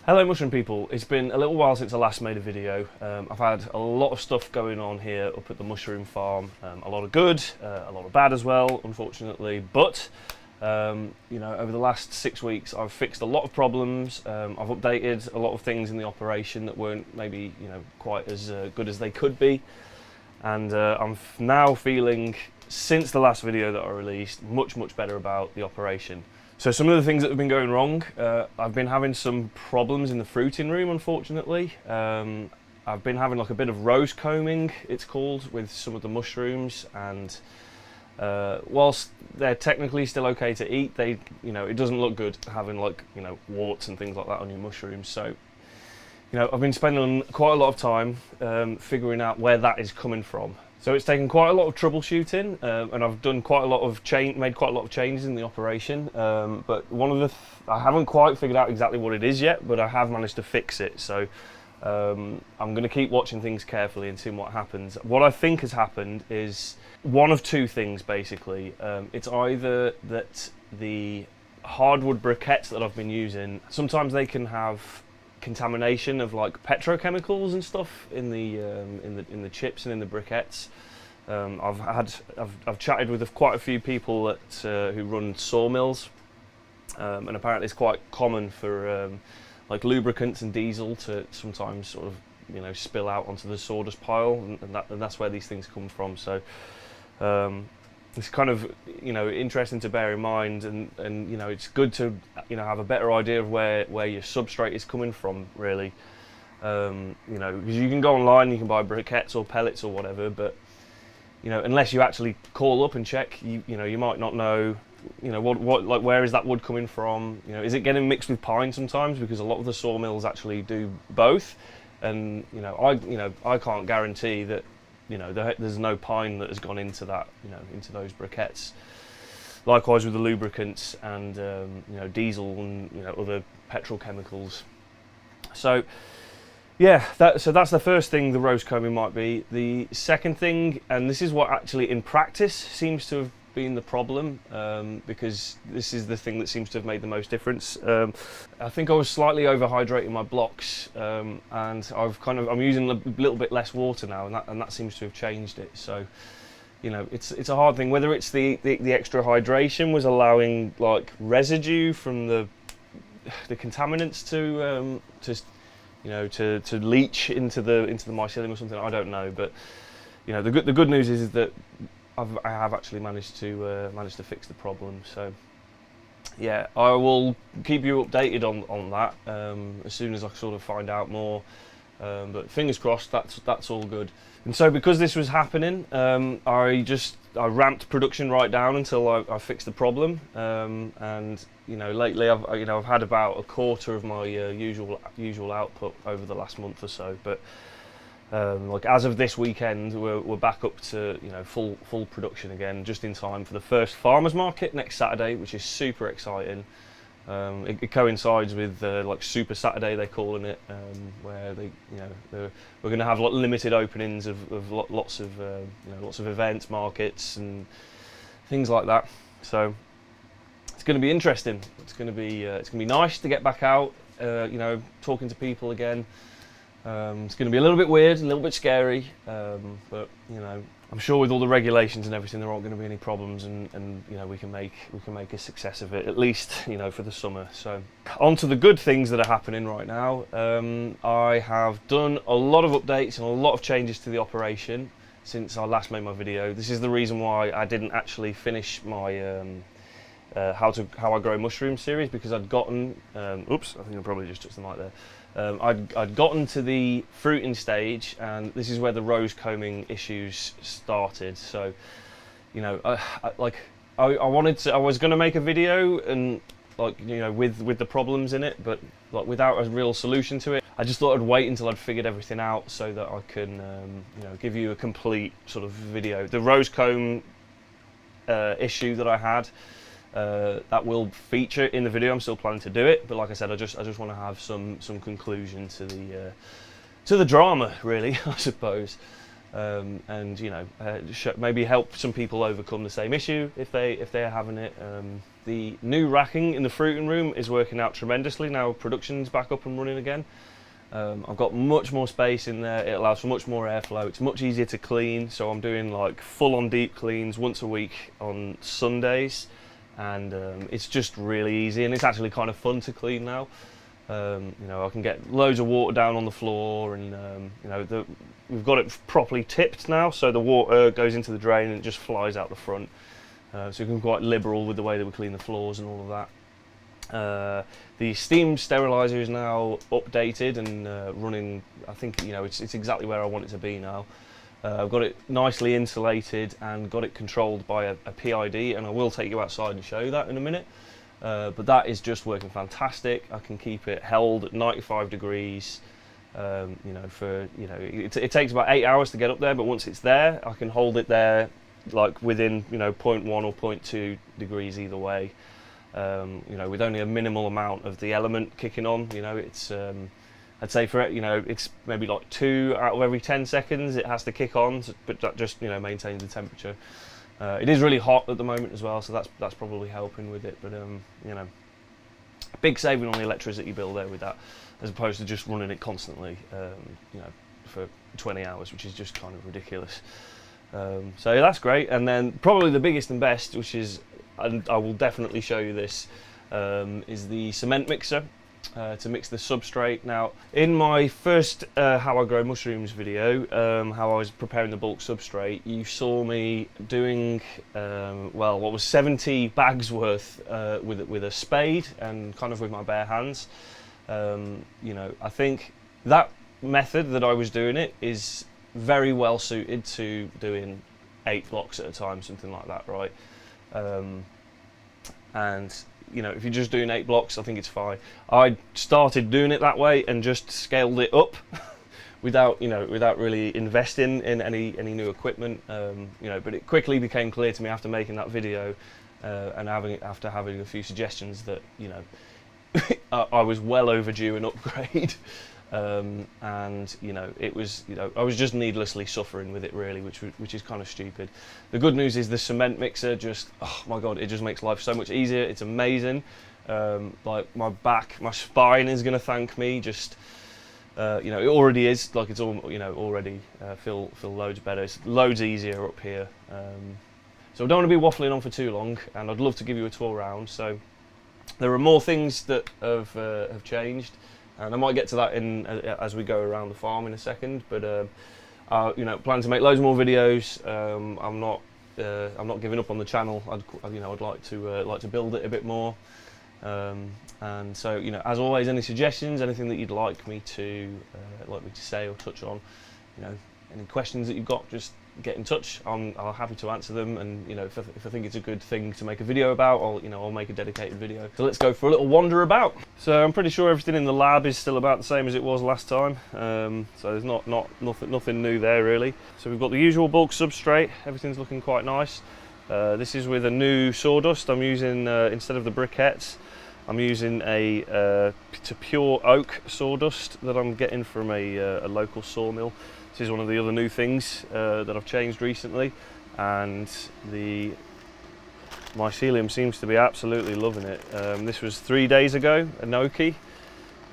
Hello mushroom people, it's been a little while since I last made a video. I've had a lot of stuff going on here up at the mushroom farm, a lot of good, a lot of bad as well, unfortunately, but you know, over the last 6 weeks I've fixed a lot of problems. I've updated a lot of things in the operation that weren't maybe quite as good as they could be, and I'm now feeling, since the last video that I released, much better about the operation. So some of the things that have been going wrong, I've been having some problems in the fruiting room, unfortunately. I've been having like a bit of rose combing, it's called, with some of the mushrooms, and whilst they're technically still okay to eat, it doesn't look good having warts and things like that on your mushrooms. So I've been spending quite a lot of time figuring out where that is coming from. So it's taken quite a lot of troubleshooting, and I've done quite a lot of made quite a lot of changes in the operation. But one of I haven't quite figured out exactly what it is yet, but I have managed to fix it. So I'm going to keep watching things carefully and seeing what happens. What I think has happened is one of two things, basically. It's either that the hardwood briquettes that I've been using, sometimes they can have contamination of like petrochemicals and stuff in the chips and in the briquettes. I've chatted with quite a few people that who run sawmills, and apparently it's quite common for like lubricants and diesel to sometimes sort of spill out onto the sawdust pile, and that's where these things come from. So it's kind of interesting to bear in mind, and it's good to have a better idea of where your substrate is coming from, really. Because you can go online, you can buy briquettes or pellets or whatever, but unless you actually call up and check, you might not know what where is that wood coming from. Is it getting mixed with pine sometimes, because a lot of the sawmills actually do both, and I can't guarantee that there's no pine that has gone into that, into those briquettes. Likewise with the lubricants and diesel and other petrochemicals. So yeah, so that's the first thing the rose combing might be. The second thing, and this is what actually in practice seems to have been the problem, because this is the thing that seems to have made the most difference. I think I was slightly overhydrating my blocks, and I'm using a little bit less water now, and that seems to have changed it. So it's a hard thing, whether it's the extra hydration was allowing like residue from the contaminants to leach into the mycelium or something. I don't know, but the good news is that I have actually managed to fix the problem. So yeah, I will keep you updated on that as soon as I sort of find out more. But fingers crossed, that's all good. And so because this was happening, I ramped production right down until I fixed the problem. And lately I've had about a quarter of my usual output over the last month or so. But like as of this weekend, we're back up to full production again, just in time for the first farmers market next Saturday, which is super exciting. It coincides with like Super Saturday, they're calling it, where we're going to have limited openings of lots of events, markets, and things like that. So it's going to be interesting. It's going to be nice to get back out, talking to people again. It's going to be a little bit weird, a little bit scary, but I'm sure with all the regulations and everything, there aren't going to be any problems, and we can make a success of it, at least for the summer. So on to the good things that are happening right now. I have done a lot of updates and a lot of changes to the operation since I last made my video. This is the reason why I didn't actually finish my how I grow mushrooms series, because I'd gotten oops, I think I probably just touched the mic there. I'd gotten to the fruiting stage, and this is where the rose combing issues started. So I was going to make a video and with the problems in it, but without a real solution to it. I just thought I'd wait until I'd figured everything out so that I can give you a complete sort of video. The rose comb issue that I had, that will feature in the video. I'm still planning to do it, but like I said, I just want to have some conclusion to the drama, really, I suppose, and maybe help some people overcome the same issue if they're having it. The new racking in the fruiting room is working out tremendously now. Production's back up and running again. I've got much more space in there. It allows for much more airflow. It's much easier to clean, so I'm doing like full-on deep cleans once a week on Sundays, and it's just really easy, and it's actually kind of fun to clean now. You know, I can get loads of water down on the floor, and you know, we've got it properly tipped now, so the water goes into the drain and it just flies out the front. So we can be quite liberal with the way that we clean the floors and all of that. The steam steriliser is now updated and running. I think, you know, it's exactly where I want it to be now. I've got it nicely insulated and got it controlled by a PID, and I will take you outside and show you that in a minute. But that is just working fantastic. I can keep it held at 95 degrees. You know, for, you know, it takes about 8 hours to get up there, but once it's there, I can hold it there like within, you know, 0.1 or 0.2 degrees either way. You know, with only a minimal amount of the element kicking on. You know, it's I'd say for it, you know, it's maybe like 2 out of every 10 seconds it has to kick on, but that just, you know, maintains the temperature. It is really hot at the moment as well, so that's probably helping with it. But you know, big saving on the electricity bill there with that, as opposed to just running it constantly, you know, for 20 hours, which is just kind of ridiculous. So yeah, that's great. And then probably the biggest and best, which is, and I will definitely show you this, is the cement mixer to mix the substrate. Now, in my first How I Grow Mushrooms video, how I was preparing the bulk substrate, you saw me doing, well, what was 70 bags worth with a spade and kind of with my bare hands. You know, I think that method that I was doing it is very well suited to doing 8 blocks at a time, something like that, right? And you know, if you're just doing 8 blocks, I think it's fine. I started doing it that way and just scaled it up without, you know, without really investing in any new equipment. You know, but it quickly became clear to me after making that video and after having a few suggestions that, you know, I was well overdue an upgrade. And you know, it was, you know, I was just needlessly suffering with it really, which is kind of stupid. The good news is the cement mixer just, oh my god, it just makes life so much easier. It's amazing. Like my back, my spine is going to thank me. Just you know, it already is, like, it's all, you know, already feel loads better. It's loads easier up here. So I don't want to be waffling on for too long, and I'd love to give you a tour around. So there are more things that have changed. And I might get to that in as we go around the farm in a second, but you know, plan to make loads more videos. I'm not giving up on the channel. I'd like to build it a bit more. And so, you know, as always, any suggestions, anything that you'd like me to say or touch on, you know, any questions that you've got, just get in touch. I'm happy to answer them, and you know, if I think it's a good thing to make a video about, I'll make a dedicated video. So let's go for a little wander about. So I'm pretty sure everything in the lab is still about the same as it was last time. So there's nothing new there really. So we've got the usual bulk substrate. Everything's looking quite nice. This is with a new sawdust. I'm using instead of the briquettes, I'm using a pure oak sawdust that I'm getting from a local sawmill. This is one of the other new things that I've changed recently, and the mycelium seems to be absolutely loving it. This was 3 days ago, a gnocchi.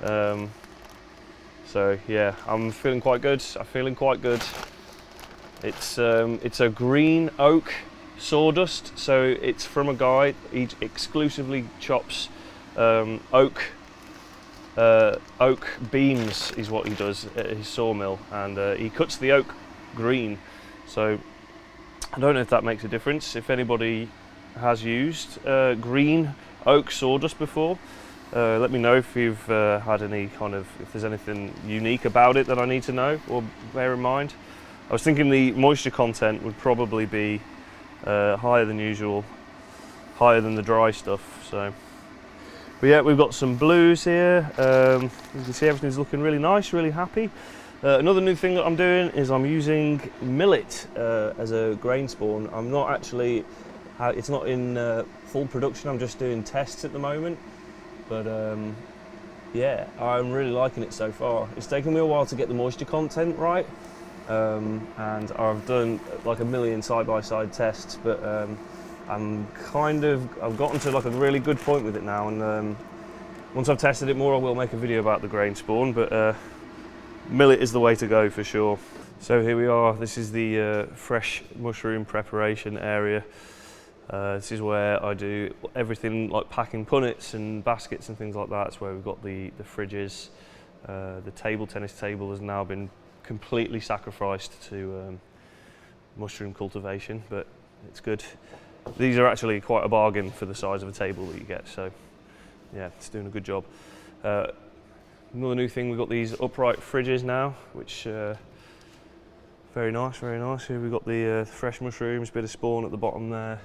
So yeah, I'm feeling quite good. It's a green oak sawdust, so it's from a guy. He exclusively chops oak beams is what he does at his sawmill, and he cuts the oak green. So I don't know if that makes a difference. If anybody has used green oak sawdust before, let me know if you've had any if there's anything unique about it that I need to know or bear in mind. I was thinking the moisture content would probably be higher than usual, higher than the dry stuff. So. But yeah, we've got some blues here. You can see everything's looking really nice, really happy. Another new thing that I'm doing is I'm using millet as a grain spawn. I'm not actually, it's not in full production, I'm just doing tests at the moment. But yeah, I'm really liking it so far. It's taken me a while to get the moisture content right. And I've done like a million side-by-side tests, but I've gotten to like a really good point with it now, and once I've tested it more, I will make a video about the grain spawn, but millet is the way to go for sure. So here we are, this is the fresh mushroom preparation area. This is where I do everything like packing punnets and baskets and things like that. It's where we've got the fridges. The tennis table has now been completely sacrificed to mushroom cultivation, but it's good. These are actually quite a bargain for the size of a table that you get, so yeah, it's doing a good job. Another new thing, we've got these upright fridges now, which very nice, very nice. Here we've got the fresh mushrooms, bit of spawn at the bottom there.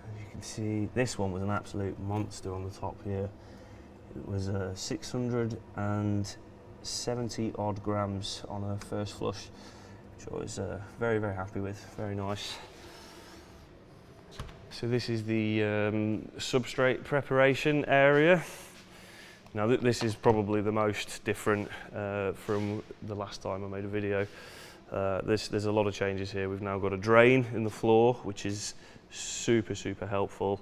As you can see, this one was an absolute monster on the top here. It was 670 odd grams on a first flush, which I was very, very happy with, very nice. So this is the substrate preparation area. Now this is probably the most different from the last time I made a video. There's a lot of changes here. We've now got a drain in the floor, which is super, super helpful.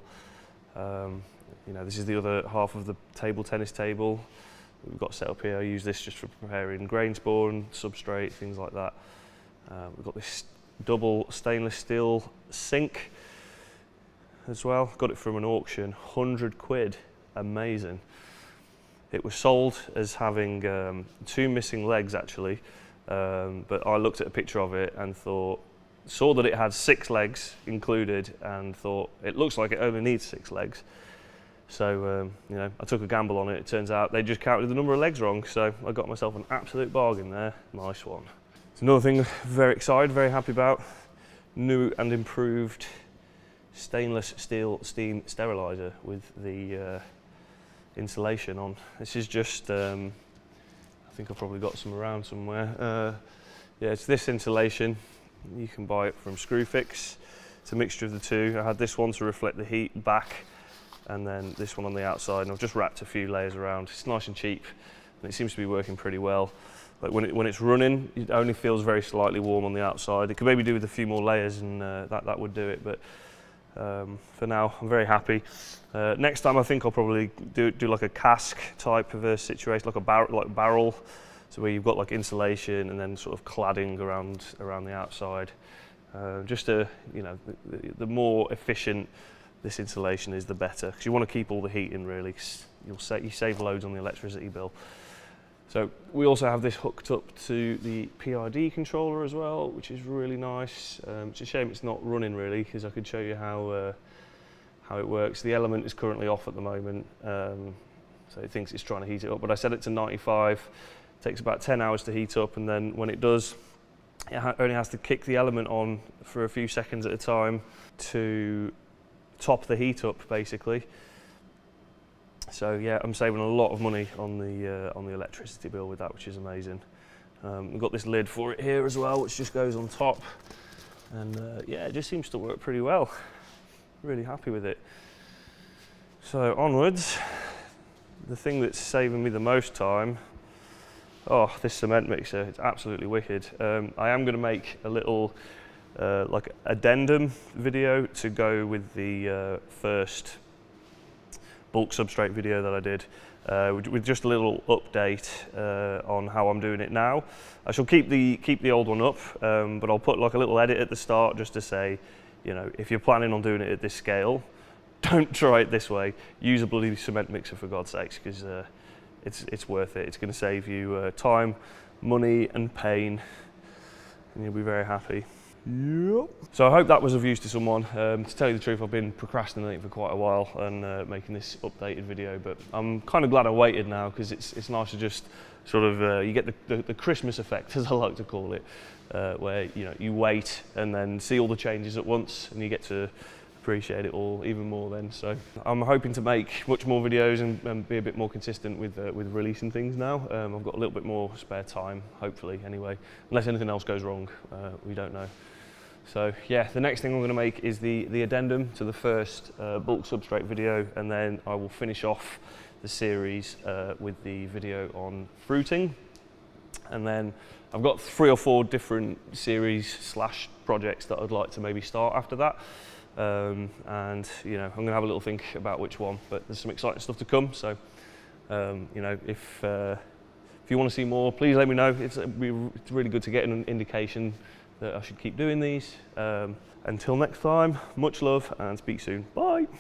You know, this is the other half of the tennis table we've got set up here. I use this just for preparing grain spawn, substrate, things like that. We've got this double stainless steel sink as well. Got it from an auction, 100 quid, amazing. It was sold as having 2 missing legs actually, but I looked at a picture of it and saw that it had 6 legs included and thought it looks like it only needs 6 legs. So you know, I took a gamble on it. It turns out they just counted the number of legs wrong, so I got myself an absolute bargain there. Nice one. It's another thing very excited, very happy about. New and improved stainless steel steam steriliser with the insulation on. This is just, I think I've probably got some around somewhere. Yeah, it's this insulation. You can buy it from Screwfix. It's a mixture of the two. I had this one to reflect the heat back, and then this one on the outside, and I've just wrapped a few layers around. It's nice and cheap, and it seems to be working pretty well. Like when it's running, it only feels very slightly warm on the outside. It could maybe do with a few more layers, and that would do it, but for now, I'm very happy. Next time, I think I'll probably do like a cask type of a situation, like a barrel, so where you've got like insulation and then sort of cladding around the outside. Just to, you know, the more efficient this insulation is, the better, because you want to keep all the heat in really, because you save loads on the electricity bill. So we also have this hooked up to the PID controller as well, which is really nice. It's a shame it's not running really, because I could show you how it works. The element is currently off at the moment, so it thinks it's trying to heat it up, but I set it to 95. It takes about 10 hours to heat up, and then when it does, it only has to kick the element on for a few seconds at a time to top the heat up, basically. So yeah, I'm saving a lot of money on the electricity bill with that, which is amazing. We've got this lid for it here as well, which just goes on top, and yeah, it just seems to work pretty well. Really happy with it. So onwards, the thing that's saving me the most time, oh, this cement mixer, it's absolutely wicked. I am going to make a little like addendum video to go with the first bulk substrate video that I did, with just a little update on how I'm doing it now. I shall keep the old one up, but I'll put like a little edit at the start just to say, you know, if you're planning on doing it at this scale, don't try it this way. Use a bloody cement mixer for God's sakes, because it's worth it. It's going to save you time, money, and pain, and you'll be very happy. Yep. So I hope that was of use to someone. To tell you the truth, I've been procrastinating for quite a while and making this updated video, but I'm kind of glad I waited now, because it's nice to just sort of you get the Christmas effect, as I like to call it, where you know, you wait and then see all the changes at once, and you get to appreciate it all even more then. So I'm hoping to make much more videos and be a bit more consistent with releasing things now. I've got a little bit more spare time, hopefully, anyway, unless anything else goes wrong. We don't know. So yeah, the next thing I'm going to make is the addendum to the first bulk substrate video, and then I will finish off the series with the video on fruiting. And then I've got 3 or 4 different series / projects that I'd like to maybe start after that. and you know, I'm going to have a little think about which one. But there's some exciting stuff to come. So you know, if you want to see more, please let me know. It's really good to get an indication that I should keep doing these. Until next time, much love and speak soon. Bye.